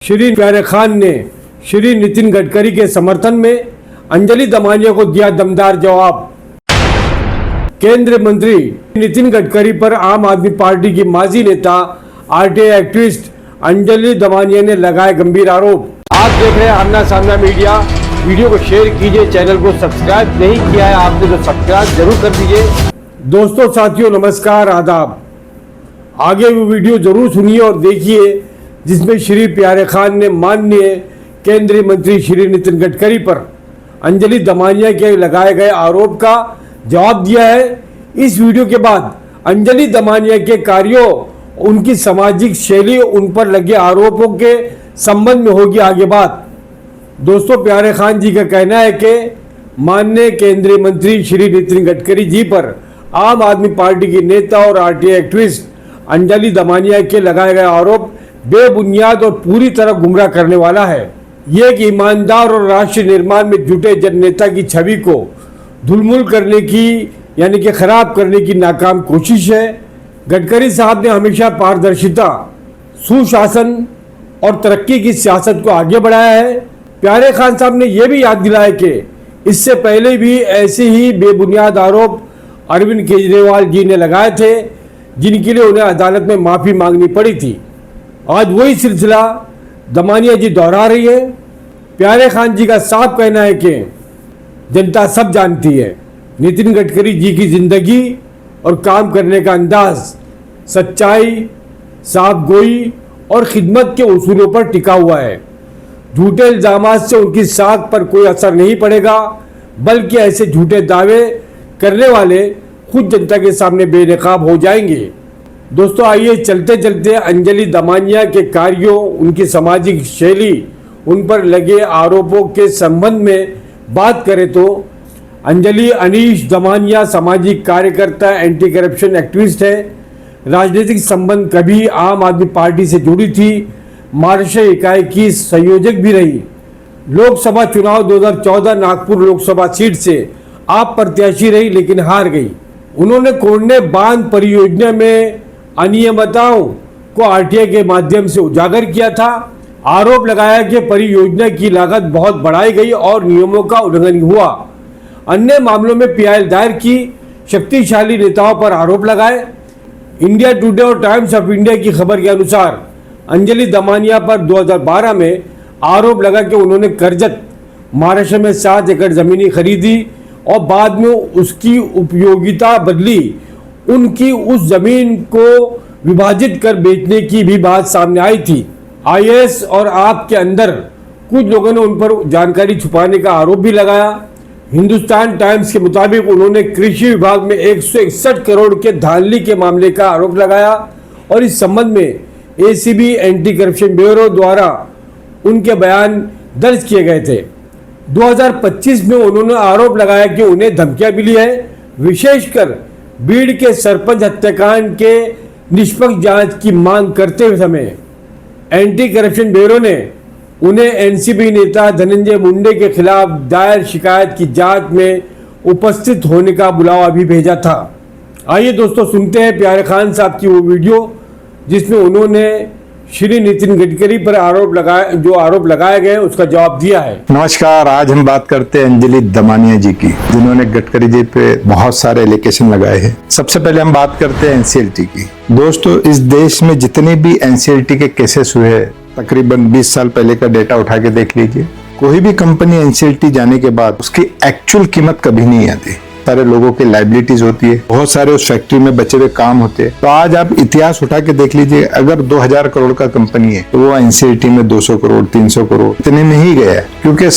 श्री प्यारे खान ने श्री नितिन गडकरी के समर्थन में अंजलि दमानिया को दिया दमदार जवाब। केंद्रीय मंत्री नितिन गडकरी पर आम आदमी पार्टी की माजी नेता आरटीआई एक्टिविस्ट अंजलि दमानिया ने लगाए गंभीर आरोप। आप देख रहे हैं आमना सामना मीडिया। वीडियो को शेयर कीजिए, चैनल को सब्सक्राइब नहीं किया है आपने तो सब्सक्राइब जरूर कर दीजिए। दोस्तों, साथियों, नमस्कार, आदाब। आगे वो वीडियो जरूर सुनिए और देखिए जिसमें श्री प्यारे खान ने माननीय केंद्रीय मंत्री श्री नितिन गडकरी पर अंजलि दमानिया के लगाए गए आरोप का जवाब दिया है। इस वीडियो के बाद अंजलि दमानिया के कार्यों, उनकी सामाजिक शैली, उन पर लगे आरोपों के संबंध में होगी आगे बात। दोस्तों, प्यारे खान जी का कहना है कि माननीय केंद्रीय मंत्री श्री नितिन गडकरी जी पर आम आदमी पार्टी की नेता और आरटीआई एक्टिविस्ट अंजलि दमानिया के लगाए गए आरोप बेबुनियाद और पूरी तरह गुमराह करने वाला है। ये एक ईमानदार और राष्ट्र निर्माण में जुटे जननेता की छवि को धूलमुल करने की यानी कि खराब करने की नाकाम कोशिश है। गडकरी साहब ने हमेशा पारदर्शिता, सुशासन और तरक्की की सियासत को आगे बढ़ाया है। प्यारे खान साहब ने यह भी याद दिलाया कि इससे पहले भी ऐसे ही बेबुनियाद आरोप अरविंद केजरीवाल जी ने लगाए थे, जिनके लिए उन्हें अदालत में माफी मांगनी पड़ी थी। आज वही सिलसिला दमानिया जी दोहरा रही है। प्यारे खान जी का साफ कहना है कि जनता सब जानती है नितिन गडकरी जी की जिंदगी और काम करने का अंदाज सच्चाई, साफ गोई और खिदमत के उसूलों पर टिका हुआ है। झूठे इल्जामात से उनकी साख पर कोई असर नहीं पड़ेगा, बल्कि ऐसे झूठे दावे करने वाले खुद जनता के सामने बेनकाब हो जाएंगे। दोस्तों, आइए चलते चलते अंजलि दमानिया के कार्यों, उनकी सामाजिक शैली, उन पर लगे आरोपों के संबंध में बात करें तो अंजलि अनीश दमानिया सामाजिक कार्यकर्ता, एंटी करप्शन एक्टिविस्ट है। राजनीतिक संबंध कभी आम आदमी पार्टी से जुड़ी थी। महाराष्ट्र इकाई की संयोजक भी रही। लोकसभा चुनाव 2014 नागपुर लोकसभा सीट से आप प्रत्याशी रही, लेकिन हार गई। उन्होंने कोंडे बांध परियोजना में अनियमितताओं को आरटीआई के माध्यम से उजागर किया था। आरोप लगाया कि परियोजना की लागत बहुत बढ़ाई गई और नियमों का उल्लंघन हुआ। अन्य मामलों में पीआईएल दायर की, शक्तिशाली नेताओं पर आरोप लगाए। इंडिया टुडे और टाइम्स ऑफ इंडिया की खबर के अनुसार अंजलि दमानिया पर 2012 में आरोप लगा कि उन्होंने करजत महाराष्ट्र में 7 एकड़ जमीनी खरीदी और बाद में उसकी उपयोगिता बदली। उनकी उस जमीन को विभाजित कर बेचने की भी बात सामने आई थी। आईएएस और आप के अंदर कुछ लोगों ने उन पर जानकारी छुपाने का आरोप भी लगाया। हिंदुस्तान टाइम्स के मुताबिक उन्होंने कृषि विभाग में 161 करोड़ के धांधली के मामले का आरोप लगाया और इस संबंध में एसीबी एंटी करप्शन ब्यूरो द्वारा उनके बयान दर्ज किए गए थे। 2025 में उन्होंने आरोप लगाया कि उन्हें धमकियां मिली है, विशेषकर बीड़ के सरपंच हत्याकांड के निष्पक्ष जांच की मांग करते समय। एंटी करप्शन ब्यूरो ने उन्हें एनसीपी नेता धनंजय मुंडे के खिलाफ दायर शिकायत की जांच में उपस्थित होने का बुलावा भी भेजा था। आइए दोस्तों, सुनते हैं प्यारे खान साहब की वो वीडियो जिसमें उन्होंने श्री नितिन गडकरी पर आरोप लगाए गए उसका जवाब दिया है। नमस्कार, आज हम बात करते हैं अंजलि दमानिया जी की, जिन्होंने गडकरी जी पे बहुत सारे एलिगेशन लगाए हैं। सबसे पहले हम बात करते हैं एनसीएलटी की। दोस्तों, इस देश में जितने भी एनसीएलटी के केसेस हुए हैं, तकरीबन 20 साल पहले का डेटा उठा के देख लीजिए। कोई भी कंपनी एनसीएलटी जाने के बाद उसकी एक्चुअल कीमत कभी नहीं आती। सारे लोगों की लाइबिलिटीज होती है, बहुत सारे उस फैक्ट्री में बचे हुए काम होते हैं। तो आज आप इतिहास उठा के देख लीजिए, अगर 2000 करोड़ का कंपनी है तो वो एनसीएलटी में 200 करोड़ 300 करोड़ इतने में ही गया, क्योंकि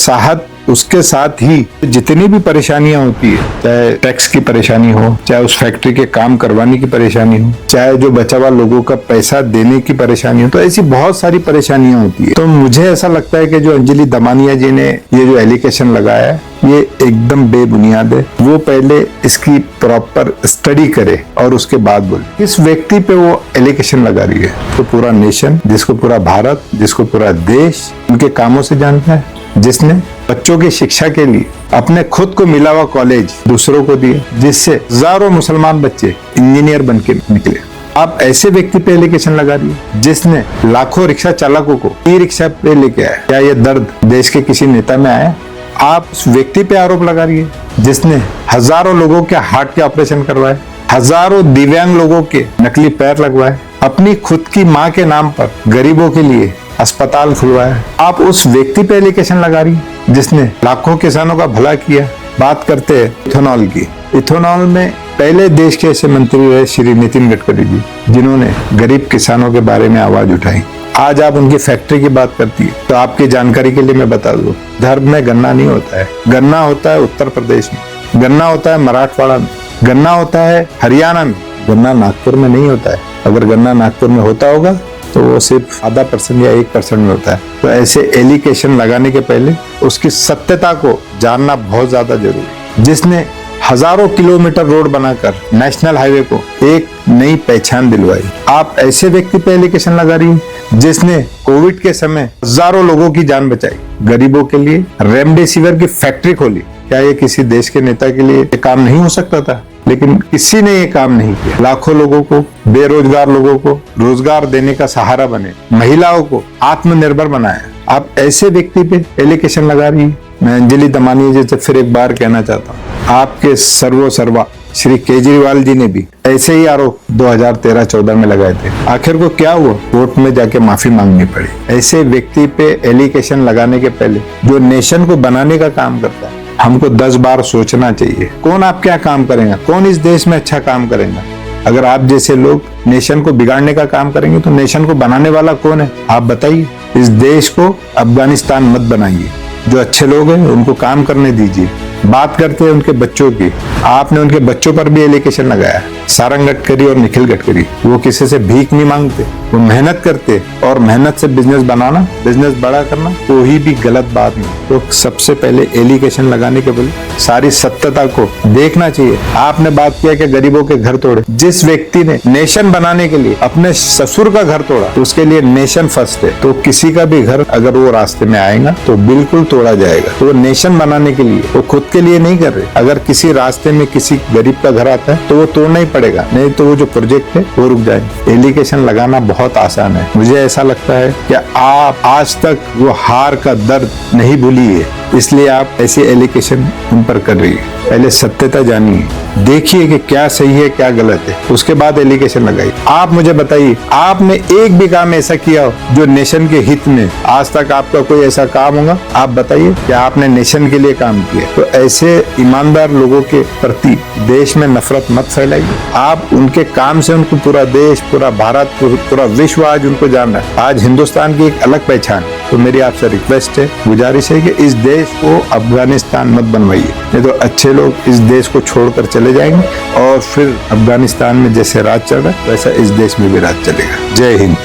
उसके साथ ही जितनी भी परेशानियां होती है, चाहे टैक्स की परेशानी हो, चाहे उस फैक्ट्री के काम करवाने की परेशानी हो, चाहे जो बचा हुआ लोगों का पैसा देने की परेशानी हो, तो ऐसी बहुत सारी परेशानियां होती है। तो मुझे ऐसा लगता है कि जो अंजलि दमानिया जी ने ये जो एलिगेशन लगाया है, ये एकदम बेबुनियाद है। वो पहले इसकी प्रॉपर स्टडी करे और उसके बाद बोले किस व्यक्ति पे वो एलिगेशन लगा रही है। तो पूरा नेशन, जिसको पूरा भारत, जिसको पूरा देश उनके कामों से जानता है, जिसने बच्चों की शिक्षा के लिए अपने खुद को मिला हुआ कॉलेज दूसरों को दिए, जिससे हजारों मुसलमान बच्चे इंजीनियर बन के निकले। आप ऐसे व्यक्ति पे एलिगेशन लगा रही है जिसने लाखों रिक्शा चालकों को ई रिक्शा पे लेके आया। क्या ये दर्द देश के किसी नेता में आया? आप उस व्यक्ति पे आरोप लगा रही है जिसने हजारों लोगों के हार्ट के ऑपरेशन करवाए, हजारों दिव्यांग लोगों के नकली पैर लगवाए, अपनी खुद की माँ के नाम पर गरीबों के लिए अस्पताल खुलवाया। आप उस व्यक्ति पे एलिगेशन लगा रही है जिसने लाखों किसानों का भला किया। बात करते हैं इथेनॉल की। इथेनॉल में पहले देश के ऐसे मंत्री रहे श्री नितिन गडकरी जी, जिन्होंने गरीब किसानों के बारे में आवाज उठाई। आज आप उनकी फैक्ट्री की बात करती है तो आपकी जानकारी के लिए मैं बता दूं, धर्म में गन्ना नहीं होता है। गन्ना होता है उत्तर प्रदेश में, गन्ना होता है मराठवाड़ा में, गन्ना होता है हरियाणा में, गन्ना नागपुर में नहीं होता है। अगर गन्ना नागपुर में होता होगा तो वो सिर्फ आधा % या 1% में होता है। तो ऐसे एलिगेशन लगाने के पहले उसकी सत्यता को जानना बहुत ज्यादा जरूरी है। जिसने हजारों किलोमीटर रोड बनाकर नेशनल हाईवे को एक नई पहचान दिलवाई, आप ऐसे व्यक्ति पे एलिगेशन लगा रही है जिसने कोविड के समय हजारों लोगों की जान बचाई, गरीबों के लिए रेमडेसिविर की फैक्ट्री खोली। क्या ये किसी देश के नेता के लिए ये काम नहीं हो सकता था? लेकिन किसी ने ये काम नहीं किया। लाखों लोगों को, बेरोजगार लोगों को रोजगार देने का सहारा बने, महिलाओं को आत्मनिर्भर बनाया। आप ऐसे व्यक्ति पे एलिगेशन लगा रही है। मैं अंजलि दमानिया जी से फिर एक बार कहना चाहता हूँ, आपके सर्वा श्री केजरीवाल जी ने भी ऐसे ही आरोप 2013-14 में लगाए थे। आखिर को क्या हुआ? कोर्ट में जाके माफी मांगनी पड़ी। ऐसे व्यक्ति पे एलिगेशन लगाने के पहले जो नेशन को बनाने का काम करता है, हमको 10 बार सोचना चाहिए। कौन आप क्या काम करेगा? कौन इस देश में अच्छा काम करेगा? अगर आप जैसे लोग नेशन को बिगाड़ने का काम करेंगे तो नेशन को बनाने वाला कौन है? आप बताइए। इस देश को अफगानिस्तान मत बनाइए। जो अच्छे लोग हैं उनको काम करने दीजिए। बात करते हैं उनके बच्चों की। आपने उनके बच्चों पर भी एलिगेशन लगाया। सारंग गडकरी और निखिल गडकरी, वो किसी से भीख नहीं मांगते, वो मेहनत करते और मेहनत से बिजनेस बनाना, बिजनेस बड़ा करना कोई भी गलत बात नहीं। तो सबसे पहले एलिगेशन लगाने के पहले सारी सत्यता को देखना चाहिए। आपने बात किया कि गरीबों के घर तोड़े। जिस व्यक्ति ने नेशन बनाने के लिए अपने ससुर का घर तोड़ा, तो उसके लिए नेशन फर्स्ट है। तो किसी का भी घर अगर वो रास्ते में आएगा तो बिल्कुल तोड़ा जाएगा। तो वो नेशन बनाने के लिए, वो खुद के लिए नहीं कर रहे। अगर किसी रास्ते में किसी गरीब का घर आता है तो वो तोड़ना ही पड़ेगा, नहीं तो वो जो प्रोजेक्ट है वो रुक जाएगा। एलिगेशन लगाना बहुत आसान है। मुझे ऐसा लगता है कि आप आज तक वो हार का दर्द नहीं भूली है, इसलिए आप ऐसे एलिगेशन उन पर कर रही है। पहले सत्यता जानिए, देखिए कि क्या सही है क्या गलत है, उसके बाद एलिगेशन लगाइए। आप मुझे बताइए, आपने एक भी काम ऐसा किया हो जो नेशन के हित में? आज तक आपका कोई ऐसा काम होगा? आप बताइए कि आपने नेशन के लिए काम किया। तो ऐसे ईमानदार लोगों के प्रति देश में नफरत मत फैलाइए। आप उनके काम से उनको पूरा देश, पूरा भारत, पूरा विश्व आज उनको जान रहा है। आज हिंदुस्तान की एक अलग पहचान। तो मेरी आपसे रिक्वेस्ट है, गुजारिश है कि इस देश को अफगानिस्तान मत बनवाइए, नहीं तो अच्छे लोग इस देश को छोड़कर चले जाएंगे और फिर अफगानिस्तान में जैसे राज चल रहा है वैसा इस देश में भी राज चलेगा। जय हिंद।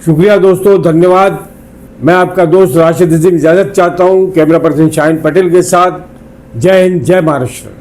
शुक्रिया दोस्तों, धन्यवाद। मैं आपका दोस्त राशिद अजीम इजाजत चाहता हूँ कैमरा पर्सन शाहिन पटेल के साथ। जय हिंद, जय महाराष्ट्र।